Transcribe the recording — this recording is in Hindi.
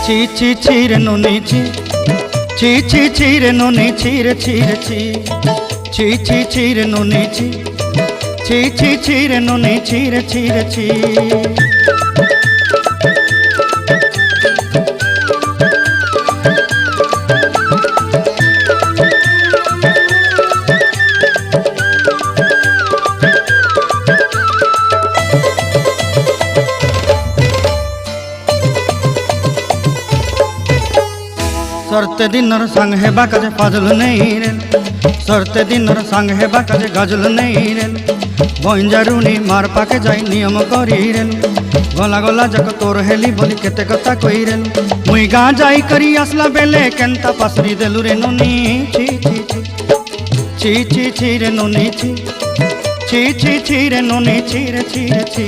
ছি ছি ছি রে নুনি ছি, ছি ছি ছি রে নুনি ছি রে ছি রে ছি, ছি ছি ছি রে নুনি ছি, ছি ছি ছি রে নুনি ছি রে ছি রে ছি। सरते दिनर संग हेबा काजे फाजल नहीं रेल, सरते दिनर संग हेबा काजे गाजल नहीं रेल, बंजारुनी मार पाके जाई नियम करी रेल, गला गला जक तोर हेली बोली केते कथा कई रेल, मुई गाँ जाई करी आसला बेले केंता पासरी देलु रे नुनी ची ची ची ची ची ची रे नुनी ची, ची ची ची रे नुनी ची रे ची रे ची।